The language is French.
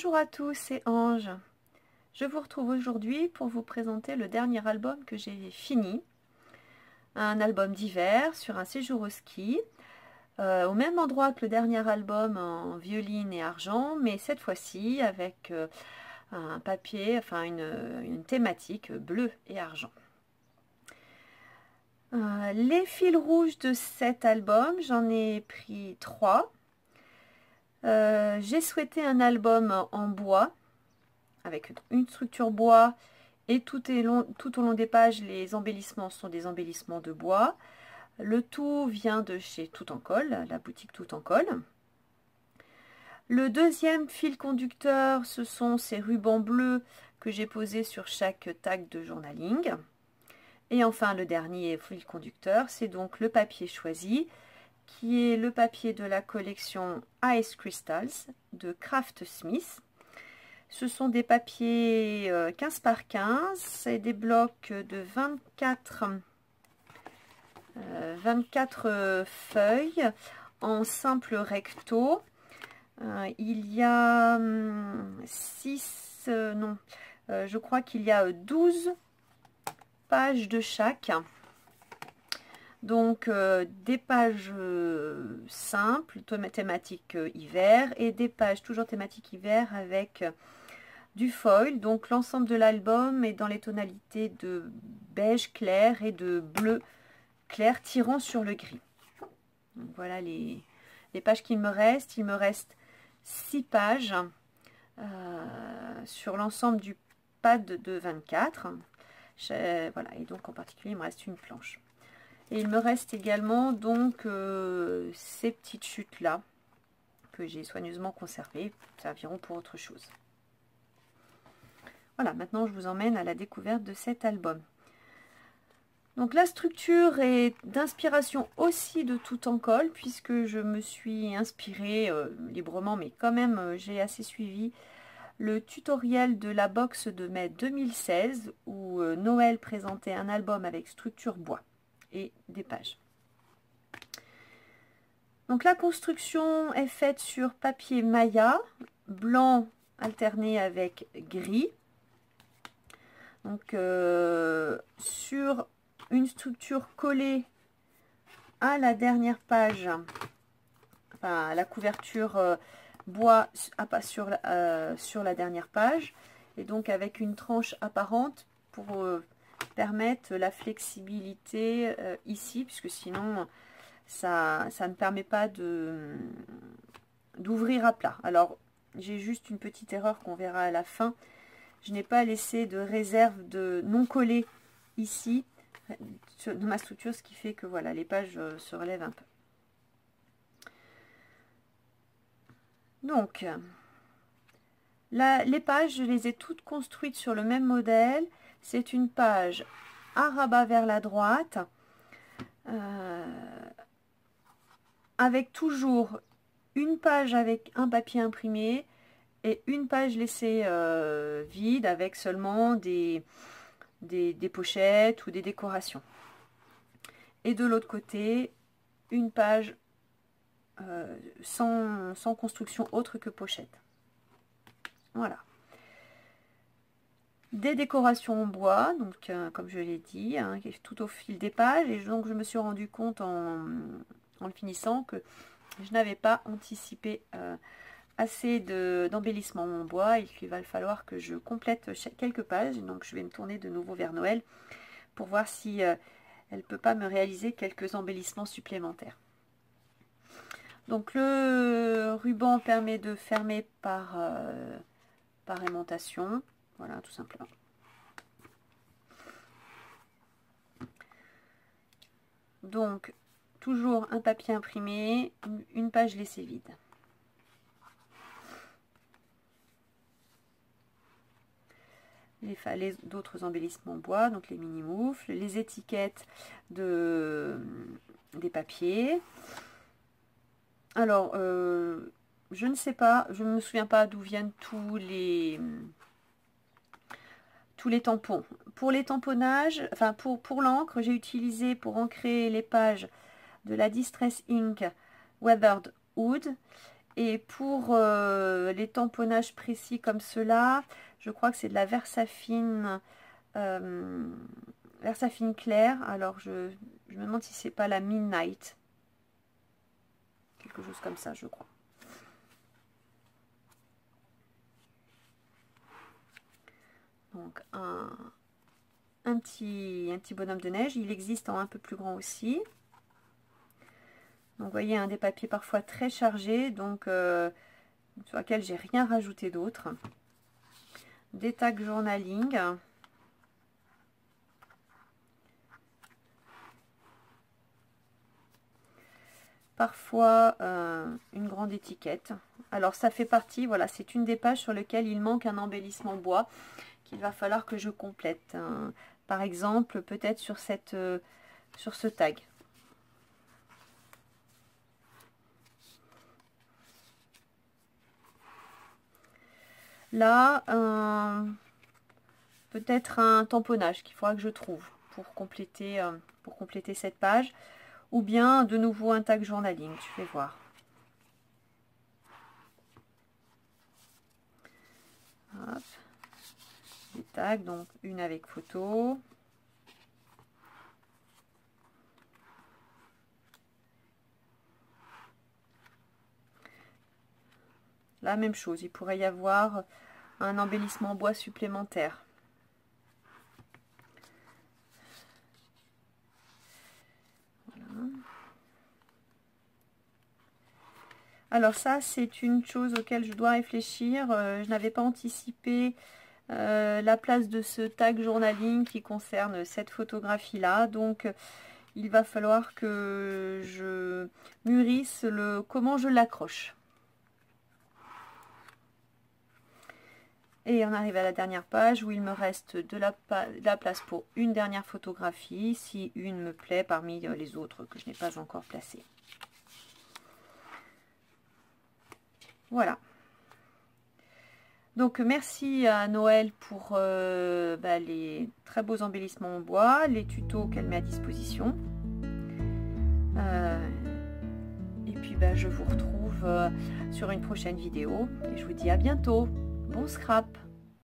Bonjour à tous, c'est Ange. Je vous retrouve aujourd'hui pour vous présenter le dernier album que j'ai fini. Un album d'hiver sur un séjour au ski, au même endroit que le dernier album en violine et argent, mais cette fois-ci avec un papier, enfin une thématique bleu et argent. Les fils rouges de cet album, j'en ai pris 3. J'ai souhaité un album en bois, avec une structure bois, et tout au long des pages, les embellissements sont des embellissements de bois. Le tout vient de chez Tout en Colle, la boutique Tout en Colle. Le deuxième fil conducteur, ce sont ces rubans bleus que j'ai posés sur chaque tag de journaling. Et enfin, le dernier fil conducteur, c'est donc le papier choisi, qui est le papier de la collection Ice Crystals de Craft Smith. Ce sont des papiers 15 par 15 et des blocs de 24 feuilles en simple recto. Il y a 6, non, je crois qu'il y a 12 pages de chaque. Donc des pages simples, thématiques hiver, et des pages toujours thématiques hiver avec du foil. Donc l'ensemble de l'album est dans les tonalités de beige clair et de bleu clair tirant sur le gris. Donc voilà les pages qu'il me reste. Il me reste 6 pages sur l'ensemble du pad de 24. Voilà, et donc en particulier il me reste une planche. Et il me reste également donc ces petites chutes là que j'ai soigneusement conservées, serviront pour autre chose. Voilà, maintenant je vous emmène à la découverte de cet album. Donc la structure est d'inspiration aussi de Tout en Colle, puisque je me suis inspirée librement, mais quand même j'ai assez suivi le tutoriel de la box de mai 2016 où Noël présentait un album avec structure bois et des pages. Donc la construction est faite sur papier Maya, blanc alterné avec gris. Donc sur une structure collée à la dernière page, enfin à la couverture bois sur la dernière page, et donc avec une tranche apparente pour permettre la flexibilité ici, puisque sinon ça ne permet pas d'ouvrir à plat. Alors j'ai juste une petite erreur qu'on verra à la fin. Je n'ai pas laissé de réserve de non collé ici de ma structure, ce qui fait que voilà, les pages se relèvent un peu. Donc les pages, je les ai toutes construites sur le même modèle. C'est une page à rabat vers la droite, avec toujours une page avec un papier imprimé et une page laissée vide avec seulement des pochettes ou des décorations. Et de l'autre côté, une page sans construction autre que pochette. Voilà. Des décorations en bois, donc comme je l'ai dit, hein, tout au fil des pages. Et donc je me suis rendu compte en le finissant que je n'avais pas anticipé assez d'embellissement en bois, et qu'il va falloir que je complète quelques pages. Donc je vais me tourner de nouveau vers Noël pour voir si elle ne peut pas me réaliser quelques embellissements supplémentaires. Donc le ruban permet de fermer par aimantation, voilà, tout simplement. Donc toujours un papier imprimé, une page laissée vide. Les d'autres embellissements en bois, donc les mini moufles, les étiquettes des papiers. Alors je ne sais pas, je ne me souviens pas d'où viennent tous les tampons. Pour les tamponnages, enfin pour l'encre, j'ai utilisé pour ancrer les pages de la Distress Ink Weathered Wood, Et pour les tamponnages précis comme cela, je crois que c'est de la Versafine claire. Alors je me demande si c'est pas la Midnight. Quelque chose comme ça, je crois. Donc un petit bonhomme de neige. Il existe en un peu plus grand aussi. Donc vous voyez, des papiers parfois très chargés, donc sur lesquels j'ai rien rajouté d'autre. Des tags journaling. Parfois une grande étiquette. Alors ça fait partie, voilà, c'est une des pages sur lesquelles il manque un embellissement bois qu'il va falloir que je complète. Par exemple, peut-être sur ce tag. Là, peut-être un tamponnage qu'il faudra que je trouve pour compléter cette page. Ou bien de nouveau un tag journaling, je vais voir. Hop. Des tags, donc une avec photo. La même chose, il pourrait y avoir un embellissement bois supplémentaire. Voilà. Alors ça, c'est une chose auquel je dois réfléchir. Je n'avais pas anticipé la place de ce tag journaling qui concerne cette photographie-là. Donc, il va falloir que je mûrisse comment je l'accroche. Et on arrive à la dernière page où il me reste de la place pour une dernière photographie, si une me plaît parmi les autres que je n'ai pas encore placées. Voilà. Donc merci à Noël pour les très beaux embellissements en bois, les tutos qu'elle met à disposition. Et puis je vous retrouve sur une prochaine vidéo et je vous dis à bientôt. Bon scrap!